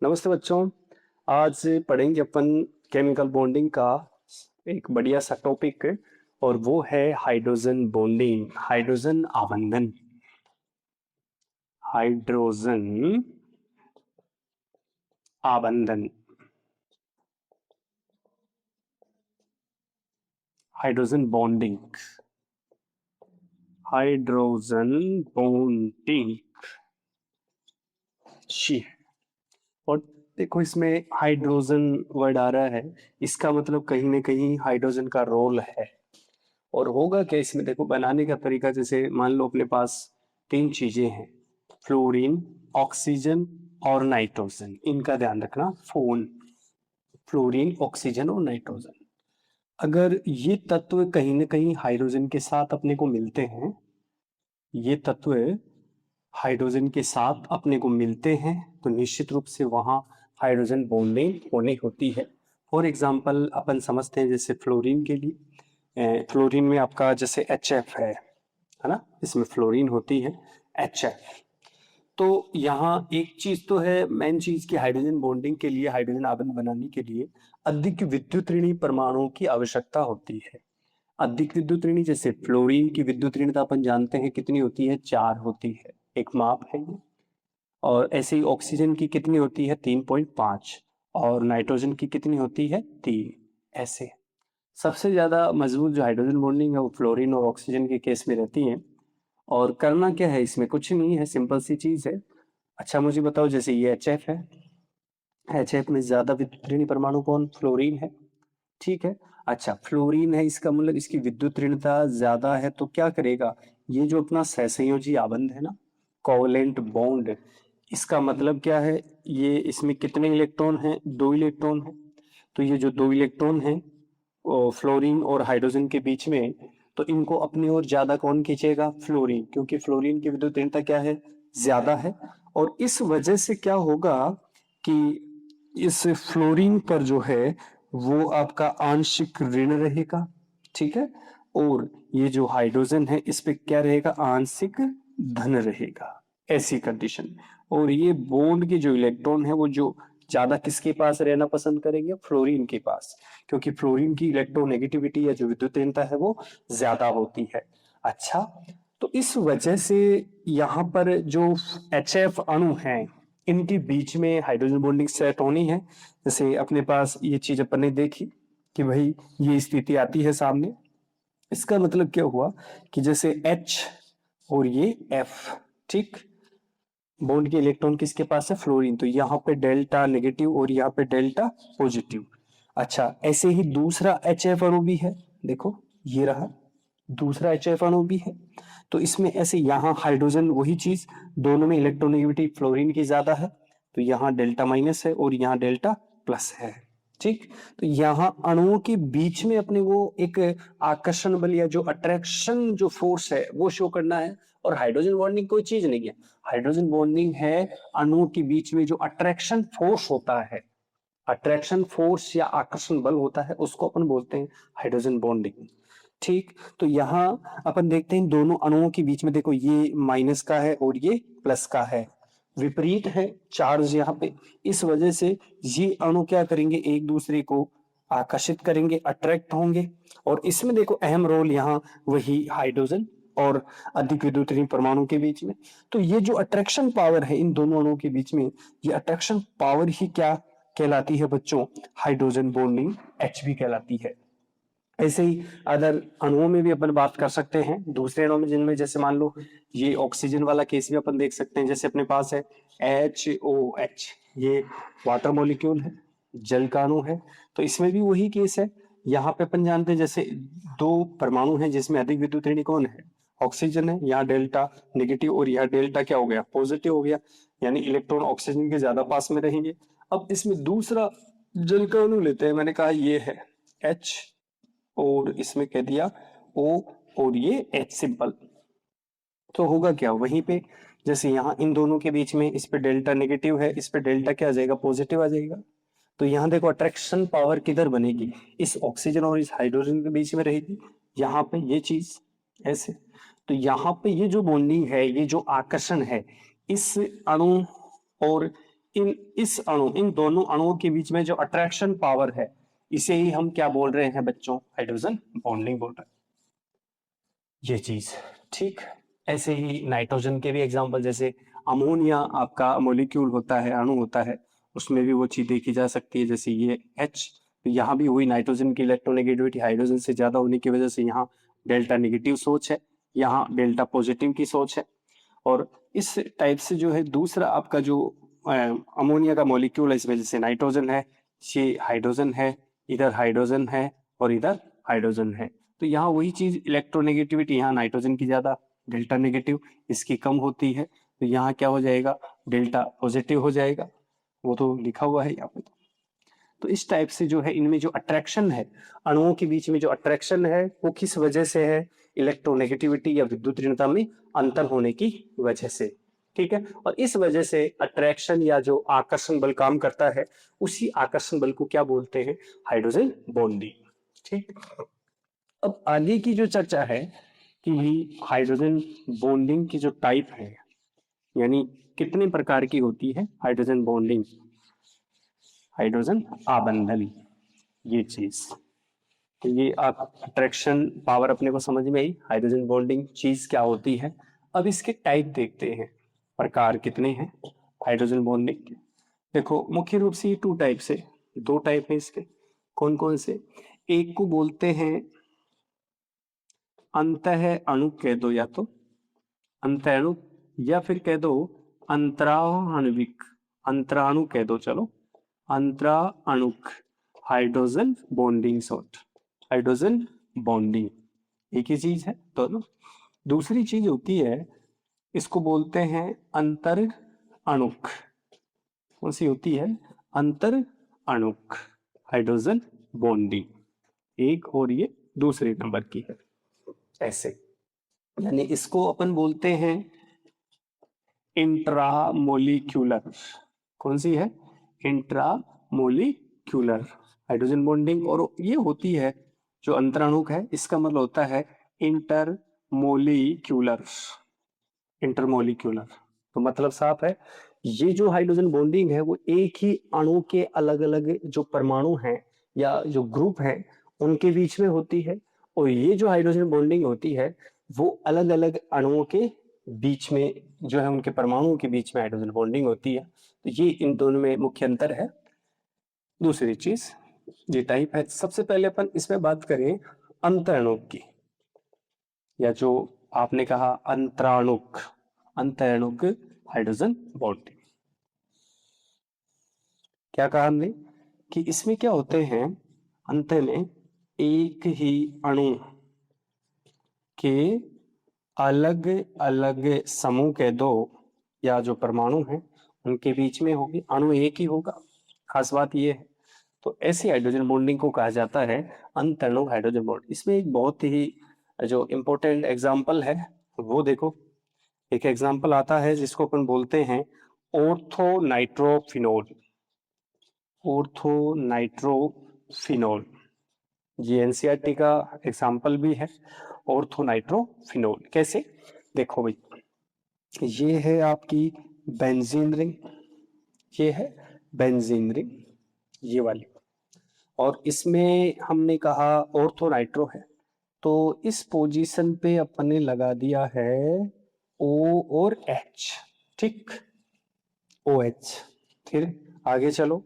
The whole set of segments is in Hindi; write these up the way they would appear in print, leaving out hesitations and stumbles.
नमस्ते बच्चों। आज पढ़ेंगे अपन केमिकल बॉन्डिंग का एक बढ़िया सा टॉपिक और वो है हाइड्रोजन बॉन्डिंग, हाइड्रोजन आबंधन। हाइड्रोजन आबंधन, हाइड्रोजन बॉन्डिंग, हाइड्रोजन बॉन्डिंग शी। और देखो इसमें हाइड्रोजन वर्ड आ रहा है, इसका मतलब कहीं ना कहीं हाइड्रोजन का रोल है। और होगा क्या इसमें, देखो बनाने का तरीका, जैसे मान लो अपने पास तीन चीजें हैं, फ्लोरीन, ऑक्सीजन और नाइट्रोजन। इनका ध्यान रखना, फ्लोरीन, ऑक्सीजन और नाइट्रोजन। अगर ये तत्व कहीं ना कहीं हाइड्रोजन के साथ अपने को मिलते हैं, ये तत्व हाइड्रोजन के साथ अपने को मिलते हैं, तो निश्चित रूप से वहां हाइड्रोजन बॉन्डिंग होनी होती है। फॉर एग्जाम्पल अपन समझते हैं, जैसे फ्लोरीन के लिए, फ्लोरीन में आपका जैसे HF है ना, इसमें फ्लोरीन होती है HF। तो यहाँ एक चीज तो है, मेन चीज की हाइड्रोजन बॉन्डिंग के लिए, हाइड्रोजन आबंध बनाने के लिए अधिक विद्युत ऋणी परमाणुओं की आवश्यकता होती है। अधिक विद्युत ऋणी, जैसे फ्लोरीन की विद्युत ऋणता अपन जानते हैं कितनी होती है, 4 होती है, एक माप है ये। और ऐसे ही ऑक्सीजन की कितनी होती है, 3.5। और नाइट्रोजन की कितनी होती है, 3। ऐसे सबसे ज्यादा मजबूत जो हाइड्रोजन बॉन्डिंग है वो फ्लोरीन और ऑक्सीजन के केस में रहती है। और करना क्या है इसमें, कुछ नहीं है, सिंपल सी चीज है। अच्छा मुझे बताओ, जैसे ये HF है, HF में ज्यादा विद्युत ऋणी परमाणु कौन, फ्लोरीन है। ठीक है। अच्छा फ्लोरीन है, इसका मतलब इसकी विद्युत ऋणता ज्यादा है, तो क्या करेगा, ये जो अपना सहसंयोजी आबंध है ना, कोवलेंट बॉन्ड, इसका मतलब क्या है, ये इसमें कितने इलेक्ट्रॉन हैं, 2 इलेक्ट्रॉन है। तो ये जो 2 इलेक्ट्रॉन हैं फ्लोरीन और हाइड्रोजन के बीच में, तो इनको अपनी ओर ज्यादा कौन खींचेगा, फ्लोरीन, क्योंकि फ्लोरीन की विद्युत ऋणता क्या है, ज्यादा है। और इस वजह से क्या होगा कि इस फ्लोरीन पर जो है वो आपका आंशिक ऋण रहेगा। ठीक है। और ये जो हाइड्रोजन है इस पे क्या रहेगा, आंशिक धन रहेगा, ऐसी कंडीशन में। और ये बॉन्ड के जो इलेक्ट्रॉन है वो जो ज्यादा किसके पास रहना पसंद करेंगे, फ्लोरीन के पास, क्योंकि फ्लोरीन की इलेक्ट्रोनेगेटिविटी या जो विद्युत ऋणता है वो ज्यादा होती है। अच्छा, तो इस वजह से यहाँ पर जो HF अणु हैं, इनके बीच में हाइड्रोजन बॉन्डिंग सेट होनी है। जैसे अपने पास ये चीज अपन ने देखी कि भाई ये स्थिति आती है सामने, इसका मतलब क्या हुआ कि जैसे H और ये F, ठीक, बॉन्ड के इलेक्ट्रॉन किसके पास है, फ्लोरीन, तो यहाँ पे डेल्टा नेगेटिव और यहाँ पे डेल्टा पॉजिटिव। अच्छा ऐसे ही दूसरा HF अणु भी है, देखो ये रहा, दूसरा HF अणु भी है। तो इसमें ऐसे यहाँ हाइड्रोजन वही चीज, दोनों में इलेक्ट्रोनेगेटिविटी फ्लोरीन की ज्यादा है, तो यहाँ डेल्टा माइनस है और यहाँ डेल्टा प्लस है। ठीक, तो यहाँ अणुओं के बीच में अपने वो एक आकर्षण बल या जो अट्रैक्शन जो फोर्स है वो शो करना है। और हाइड्रोजन बॉन्डिंग कोई चीज नहीं है, हाइड्रोजन बॉन्डिंग है अणुओं के बीच में जो अट्रैक्शन फोर्स होता है, अट्रैक्शन फोर्स या आकर्षण बल होता है, उसको अपन बोलते हैं हाइड्रोजन बॉन्डिंग। ठीक, तो यहाँ अपन देखते हैं दोनों अणुओं के बीच में, देखो ये माइनस का है और ये प्लस का है, विपरीत है चार्ज यहाँ पे। इस वजह से ये अणु क्या करेंगे, एक दूसरे को आकर्षित करेंगे, अट्रैक्ट होंगे। और इसमें देखो अहम रोल यहाँ वही हाइड्रोजन और अधिक विद्युत ऋण परमाणु के बीच में। तो ये जो अट्रैक्शन पावर है इन दोनों अणुओं के बीच में, ये अट्रैक्शन पावर ही क्या कहलाती है बच्चों, हाइड्रोजन बॉन्डिंग HB कहलाती है। ऐसे ही अदर अणुओं में भी अपन बात कर सकते हैं, दूसरे अणुओं में, जिनमें जैसे मान लो ये ऑक्सीजन वाला केस भी अपन देख सकते हैं। जैसे अपने पास है HOH, ये वाटर मॉलिक्यूल है, जल का अणु है। तो इसमें भी वही केस है, यहाँ पे अपन जानते हैं जैसे दो परमाणु हैं जिसमें अधिक विद्युत ऋणी कौन है, ऑक्सीजन है, यहाँ डेल्टा नेगेटिव और यहाँ डेल्टा क्या हो गया, पॉजिटिव हो गया, यानी इलेक्ट्रॉन ऑक्सीजन के ज्यादा पास में रहेंगे। अब इसमें दूसरा जल का अणु लेते हैं, मैंने कहा ये है H और इसमें कह दिया O और ये H सिंपल। तो होगा क्या वहीं पे, जैसे यहाँ इन दोनों के बीच में इस पे डेल्टा नेगेटिव है, इस पे डेल्टा क्या आ जाएगा, पॉजिटिव आ जाएगा। तो यहाँ देखो अट्रैक्शन पावर किधर बनेगी, इस ऑक्सीजन और इस हाइड्रोजन के बीच में रहेगी, यहाँ पे ये चीज ऐसे। तो यहाँ पे ये जो बॉन्डिंग है, ये जो आकर्षण है इस अणु और इन दोनों अणुओं के बीच में जो अट्रैक्शन पावर है, इसे ही हम क्या बोल रहे हैं बच्चों? हाइड्रोजन बॉन्डिंग बोल रहे हैं, ये चीज। ठीक, ऐसे ही नाइट्रोजन के भी एग्जांपल, जैसे अमोनिया आपका मॉलिक्यूल होता है, अणु होता है, उसमें भी वो चीज देखी जा सकती है। जैसे ये H, तो यहाँ भी हुई नाइट्रोजन की इलेक्ट्रोनेगेटिविटी हाइड्रोजन से ज्यादा होने की वजह से यहाँ डेल्टा नेगेटिव सोच है, यहाँ डेल्टा पॉजिटिव की सोच है। और इस टाइप से जो है दूसरा आपका जो अमोनिया का मॉलिक्यूल है, इसमें जैसे नाइट्रोजन है, ये हाइड्रोजन है, इधर हाइड्रोजन है और इधर हाइड्रोजन है। तो यहाँ वही चीज, इलेक्ट्रोनेगेटिविटी यहाँ नाइट्रोजन की ज्यादा, डेल्टा नेगेटिव, इसकी कम होती है, तो यहाँ क्या हो जाएगा? डेल्टा पॉजिटिव हो जाएगा, वो तो लिखा हुआ है यहाँ पे। तो इस टाइप से जो है इनमें जो अट्रैक्शन है, अणुओं के बीच में जो अट्रैक्शन है, वो किस वजह से है? इलेक्ट्रोनेगेटिविटी या विद्युत ऋणता में अंतर होने की वजह से। ठीक है, और इस वजह से अट्रैक्शन या जो आकर्षण बल काम करता है, उसी आकर्षण बल को क्या बोलते हैं? Hydrogen bonding. ठीक, अब आगे की जो चर्चा है कि हाइड्रोजन बॉन्डिंग की जो टाइप है, यानी कितने प्रकार की होती है हाइड्रोजन बॉन्डिंग, हाइड्रोजन आबंधन, ये चीज। तो ये आप अट्रैक्शन पावर अपने को समझ में आई, हाइड्रोजन बॉन्डिंग चीज क्या होती है। अब इसके टाइप देखते हैं, प्रकार कितने हैं हाइड्रोजन बॉन्डिंग के। देखो मुख्य रूप से ये टू टाइप से, दो टाइप है इसके। कौन कौन से? एक को बोलते हैं अंतः अणु, कह दो या तो अंतः अणु, या फिर कह दो अंतराणुविक, अंतराणु कह दो, चलो अंतराणुक हाइड्रोजन बॉन्डिंग सोट, हाइड्रोजन बॉन्डिंग एक ही चीज है दोनों। दूसरी चीज होती है, इसको बोलते हैं अंतर अणुक। कौन सी होती है? अंतर अणुक हाइड्रोजन बॉन्डिंग, एक, और ये दूसरे नंबर की है ऐसे। यानी इसको अपन बोलते हैं इंट्रामोलिक्यूलर। कौन सी है? Intramolecular hydrogen bonding. और ये होती है जो अंतराणुक है, इसका मतलब होता है इंटरमोलिक्यूलर, इंटरमोलिक्यूलर। तो मतलब साफ है, ये जो हाइड्रोजन बॉन्डिंग है वो एक ही अणु के अलग अलग जो परमाणु हैं या जो ग्रुप हैं उनके बीच में होती है। और ये जो हाइड्रोजन बॉन्डिंग होती है वो अलग अलग अणुओं के बीच में जो है, उनके परमाणुओं के बीच में हाइड्रोजन बॉन्डिंग होती है। तो ये इन दोनों में मुख्य अंतर है। दूसरी चीज ये टाइप है। सबसे पहले अपन इसमें बात करें अंतरणुक की, या जो आपने कहा अंतराणुक, अंतरणुक हाइड्रोजन बॉन्डिंग। क्या कहा हमने कि इसमें क्या होते हैं, अंत में एक ही अणु के अलग अलग समूह के दो या जो परमाणु हैं उनके बीच में होगी, अणु एक ही होगा, खास बात ये है। तो ऐसी हाइड्रोजन बॉन्डिंग को कहा जाता है अंतरणु हाइड्रोजन बॉन्ड। इसमें एक बहुत ही जो इम्पोर्टेंट एग्जाम्पल है वो देखो, एक एग्जाम्पल आता है जिसको अपन बोलते हैं ऑर्थो नाइट्रोफिनोल, ऑर्थो नाइट्रोफिनोल। ये एनसीईआरटी का एग्जाम्पल भी है, ऑर्थो नाइट्रोफिनोल। कैसे? देखो भाई, ये है आपकी बेंजीन रिंग, ये है बेंजीन रिंग, ये वाली, और इसमें हमने कहा ऑर्थो नाइट्रो है, तो इस पोजीशन पे अपन ने लगा दिया है O और H। ठीक, OH। फिर आगे चलो,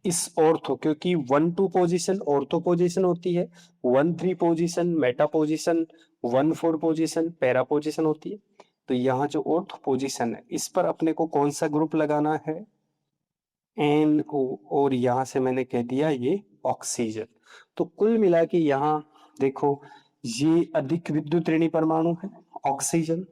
इस ऑर्थो, क्योंकि 1-2 पोजीशन ऑर्थो पोजीशन होती है, 1-3 position Meta position, 1-4 position para position होती है। तो यहाँ जो ऑर्थो पोजीशन है इस पर अपने को कौन सा ग्रुप लगाना है? NO, और यहाँ से मैंने कह दिया ये ऑक्सीजन। तो कुल मिला के यहाँ देखो, ये अधिक विद्युत ऋणी परमाणु है ऑक्सीजन,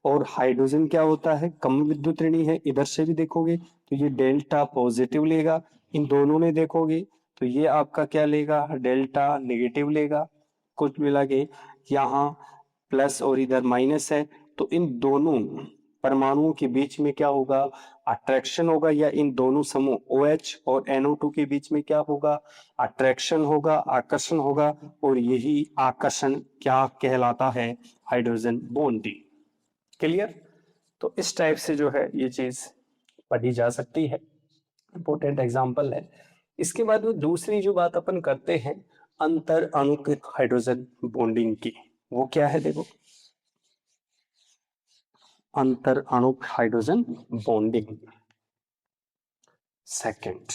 और हाइड्रोजन क्या होता है? कम विद्युत ऋणी है। इधर से भी देखोगे तो ये डेल्टा पॉजिटिव लेगा, इन दोनों में देखोगे तो ये आपका क्या लेगा? डेल्टा नेगेटिव लेगा। कुछ मिला के यहाँ प्लस और इधर माइनस है, तो इन दोनों परमाणुओं के बीच में क्या होगा? अट्रैक्शन होगा, या इन दोनों समूह OH और NO2 के बीच में क्या होगा? अट्रैक्शन होगा, आकर्षण होगा, और यही आकर्षण क्या कहलाता है? Hydrogen bonding. क्लियर? तो इस टाइप से जो है ये चीज पढ़ी जा सकती है। इंपॉर्टेंट एग्जाम्पल है। इसके बाद में दूसरी जो बात अपन करते हैं अंतर अणुक हाइड्रोजन बॉन्डिंग की, वो क्या है देखो, अंतर अणुक हाइड्रोजन बॉन्डिंग। सेकंड,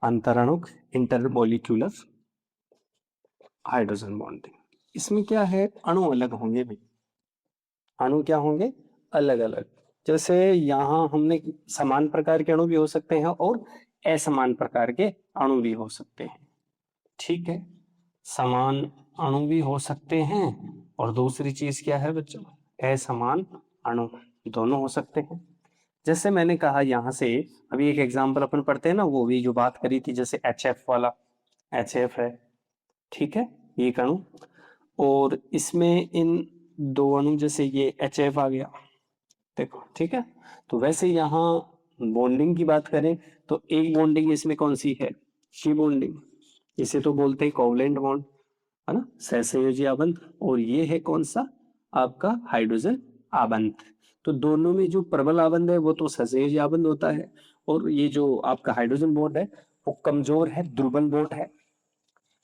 अंतर अणुक इंटरमोलिक्यूलर हाइड्रोजन बॉन्डिंग। इसमें क्या है, अणु अलग होंगे भाई, अणु क्या होंगे, अलग अलग। जैसे यहाँ हमने समान प्रकार के अणु भी हो सकते हैं और असमान प्रकार के अणु भी हो सकते हैं, ठीक है। समान अणु भी हो सकते हैं और दूसरी चीज क्या है बच्चों, असमान अणु, दोनों हो सकते हैं। जैसे मैंने कहा यहाँ से अभी एक एग्जांपल अपन पढ़ते हैं ना, वो भी जो बात करी थी, जैसे HF वाला, HF है, ठीक है, एक अणु, और इसमें इन दो अणु, जैसे ये HF आ गया, देखो, ठीक है। तो वैसे यहाँ बॉन्डिंग की बात करें तो एक बॉन्डिंग इसमें कौन सी है, शी बॉन्डिंग, इसे तो बोलते हैं कोवलेंट बॉन्ड, है ना, सहसंयोजी आबंध। और ये है कौन सा, आपका हाइड्रोजन आबंध। तो दोनों में जो प्रबल आबंध है वो तो सहसंयोजी आबंध होता है, और ये जो आपका हाइड्रोजन बॉन्ड है वो कमजोर है, दुर्बल बॉन्ड है।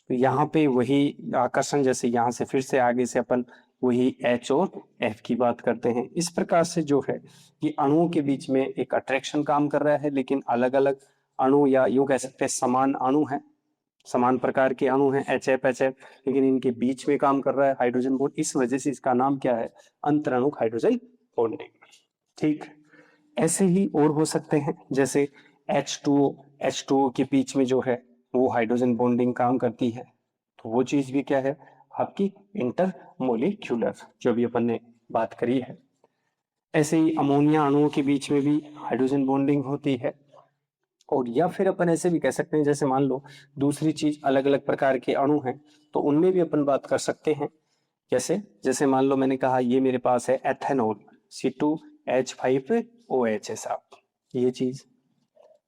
तो यहाँ पे वही आकर्षण, जैसे यहाँ से फिर से आगे से अपन वही H और F की बात करते हैं। इस प्रकार से जो है कि अणुओं के बीच में एक अट्रैक्शन काम कर रहा है, लेकिन अलग अलग अणु, या यूं कह सकते हैं समान अणु हैं, समान प्रकार के अणु हैं HF, लेकिन इनके बीच में काम कर रहा है हाइड्रोजन बॉन्ड। इस वजह से इसका नाम क्या है, अंतरणुक हाइड्रोजन बॉन्डिंग, ठीक। ऐसे ही और हो सकते हैं, जैसे H2O के बीच में जो है वो हाइड्रोजन बॉन्डिंग काम करती है, तो वो चीज भी क्या है, आपकी इंटरमोलिक्यूलर, जो भी अपन ने बात करी है। ऐसे ही अमोनिया अणुओं के बीच में भी हाइड्रोजन बॉन्डिंग होती है। और या फिर अपन ऐसे भी कह सकते हैं, जैसे मान लो दूसरी चीज, अलग अलग प्रकार के अणु हैं तो उनमें भी अपन बात कर सकते हैं। कैसे, जैसे मान लो मैंने कहा ये मेरे पास है एथेनॉल, C2H5OH है साहब, ये चीज,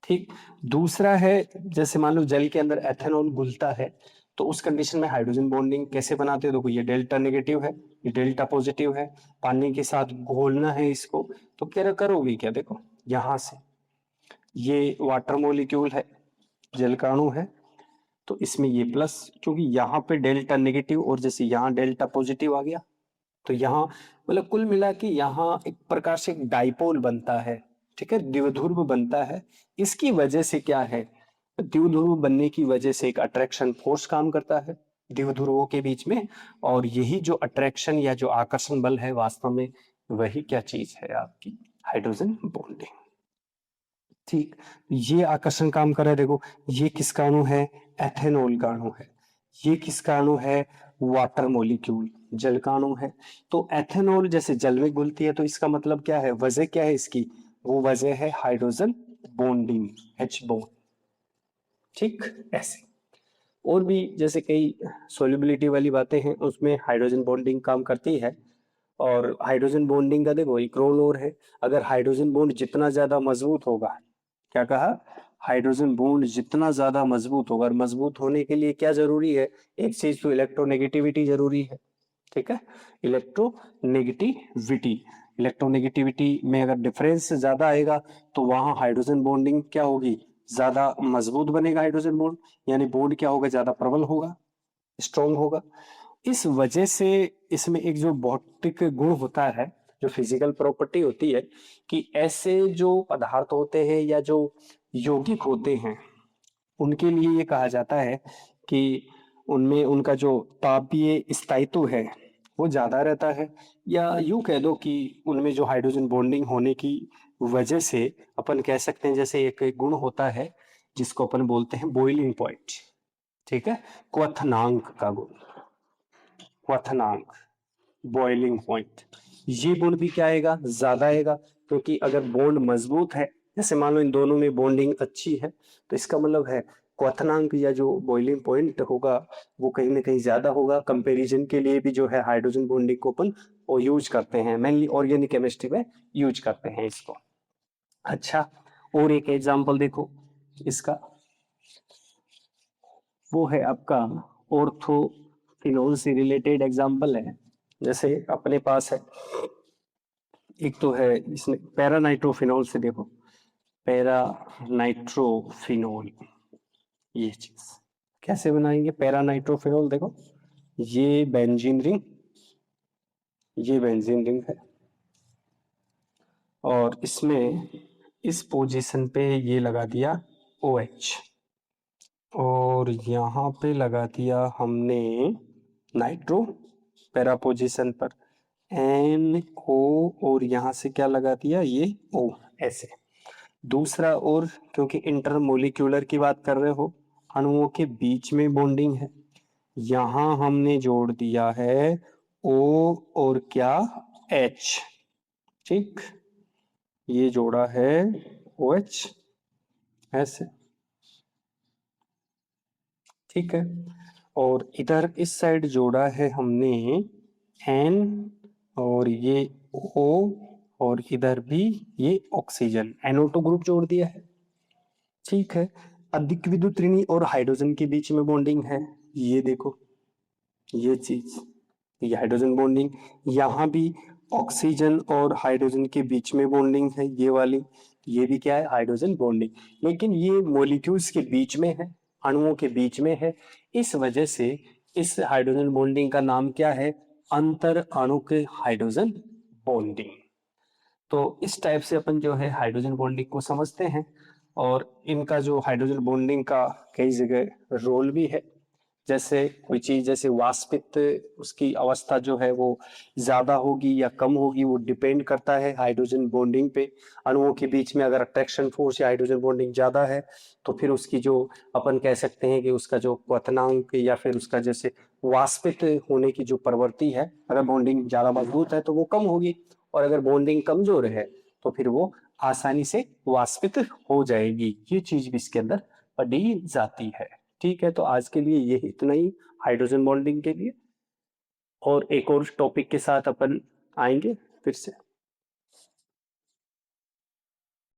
ठीक। दूसरा है, जैसे मान लो जल के अंदर एथेनॉल घुलता है, तो उस कंडीशन में हाइड्रोजन बॉन्डिंग कैसे बनाते हैं, देखो ये डेल्टा नेगेटिव है, ये डेल्टा पॉजिटिव है, पानी के साथ घोलना है इसको, तो क्या करोगे, क्या देखो यहां से ये वाटर मॉलिक्यूल है, जल का अणु है, तो इसमें ये प्लस, क्योंकि यहाँ पे डेल्टा नेगेटिव और जैसे यहाँ डेल्टा पॉजिटिव आ गया, तो यहाँ मतलब कुल मिला के यहाँ एक प्रकार से एक डाइपोल बनता है, ठीक है, द्विध्रुव बनता है। इसकी वजह से क्या है, द्विध्रुव बनने की वजह से एक अट्रैक्शन फोर्स काम करता है द्विध्रुवों के बीच में, और यही जो अट्रैक्शन या जो आकर्षण बल है वास्तव में वही क्या चीज है, आपकी हाइड्रोजन बॉन्डिंग, ठीक। ये आकर्षण काम कर रहा है, देखो ये किसका अणु है, एथेनॉल का अणु है, ये किसका अणु है, वाटर मॉलिक्यूल, जल का अणु है। तो एथेनॉल जैसे जल में घुलती है, तो इसका मतलब क्या है, वजह क्या है इसकी, वो वजह है हाइड्रोजन बॉन्डिंग, H बॉन्ड, ठीक। ऐसे और भी जैसे कई सोल्युबिलिटी वाली बातें हैं, उसमें हाइड्रोजन बॉन्डिंग काम करती है। और हाइड्रोजन बॉन्डिंग का देखो एक रोल और है, अगर हाइड्रोजन बॉन्ड जितना ज्यादा मजबूत होगा, क्या कहा, हाइड्रोजन बॉन्ड जितना ज्यादा मजबूत होगा, और मजबूत होने के लिए क्या जरूरी है, एक चीज तो इलेक्ट्रोनेगेटिविटी जरूरी है, ठीक है, इलेक्ट्रोनेगेटिविटी, इलेक्ट्रोनेगेटिविटी में अगर डिफरेंस ज्यादा आएगा तो वहां हाइड्रोजन बॉन्डिंग क्या होगी, ज्यादा मजबूत बनेगा हाइड्रोजन बॉन्ड, यानी बॉन्ड क्या होगा, ज्यादा प्रबल होगा, स्ट्रॉन्ग होगा। इस वजह से इसमें एक जो भौतिक गुण होता है, जो फिजिकल प्रॉपर्टी होती है, कि ऐसे जो पदार्थ होते हैं या जो यौगिक होते हैं, उनके लिए ये कहा जाता है कि उनमें उनका जो तापीय स्थायित्व है वो ज्यादा रहता है, या यूं कह दो कि उनमें जो हाइड्रोजन बॉन्डिंग होने की वजह से अपन कह सकते हैं, जैसे एक गुण होता है जिसको अपन बोलते हैं बॉइलिंग पॉइंट, ठीक है, क्वथनांक का गुण, क्वथनांक, बॉइलिंग पॉइंट, ये गुण भी क्या आएगा, ज्यादा आएगा, क्योंकि अगर बॉन्ड मजबूत है, जैसे मान लो इन दोनों में बॉन्डिंग अच्छी है, तो इसका मतलब है क्वथनांक या जो बॉइलिंग पॉइंट होगा वो कहीं ना कहीं ज्यादा होगा। कंपैरिजन के लिए भी जो है हाइड्रोजन बॉन्डिंग को अपन वो यूज करते हैं, मेनली ऑर्गेनिक केमिस्ट्री में यूज करते हैं इसको। अच्छा, और एक एग्जांपल देखो इसका, वो है आपका ऑर्थोफिनोल से रिलेटेड एग्जांपल है। जैसे अपने पास है एक तो है इसमें पैरानाइट्रोफिनॉल से, देखो पैरानाइट्रोफिनॉल, ये चीज कैसे बनाएंगे पैरानाइट्रोफिनॉल, देखो ये बेंजीन रिंग, ये बेंजीन रिंग है, और इसमें इस पोजीशन पे ये लगा दिया OH, और यहाँ पे लगा दिया हमने नाइट्रो पैरा पोजीशन पर NO, और यहाँ से क्या लगा दिया ये O, ऐसे। दूसरा, और क्योंकि इंटरमोलिक्यूलर की बात कर रहे हो, अणुओं के बीच में बॉन्डिंग है, यहाँ हमने जोड़ दिया है O और क्या H, ठीक, ये जोड़ा है OH ऐसे, ठीक है। और इधर इस साइड जोड़ा है हमने N, और ये O, और इधर भी ये ऑक्सीजन NO2 ग्रुप जोड़ दिया है, ठीक है। अधिक विद्युत ऋणी और हाइड्रोजन के बीच में बॉन्डिंग है, ये देखो ये चीज, ये हाइड्रोजन बॉन्डिंग, यहाँ भी ऑक्सीजन और हाइड्रोजन के बीच में बॉन्डिंग है ये वाली, ये भी क्या है हाइड्रोजन बॉन्डिंग, लेकिन ये मॉलिक्यूल्स के बीच में है, अणुओं के बीच में है, इस वजह से इस हाइड्रोजन बॉन्डिंग का नाम क्या है, अंतर अणुक हाइड्रोजन बॉन्डिंग। तो इस टाइप से अपन जो है हाइड्रोजन बॉन्डिंग को समझते हैं, और इनका जो हाइड्रोजन बॉन्डिंग का कई जगह रोल भी है, जैसे कोई चीज जैसे वाष्पित, उसकी अवस्था जो है वो ज्यादा होगी या कम होगी, वो डिपेंड करता है हाइड्रोजन बॉन्डिंग पे। अणुओं के बीच में अगर अट्रैक्शन फोर्स या हाइड्रोजन बॉन्डिंग ज्यादा है, तो फिर उसकी जो अपन कह सकते हैं कि उसका जो क्वथनांक या फिर उसका जैसे वाष्पित होने की जो प्रवृत्ति है, अगर बॉन्डिंग ज्यादा मजबूत है तो वो कम होगी, और अगर बॉन्डिंग कमजोर है तो फिर वो आसानी से वाष्पित हो जाएगी, ये चीज भी इसके अंदर पढ़ी जाती है। ठीक है, तो आज के लिए ये इतना ही हाइड्रोजन बॉन्डिंग के लिए, और एक और टॉपिक के साथ अपन आएंगे फिर से।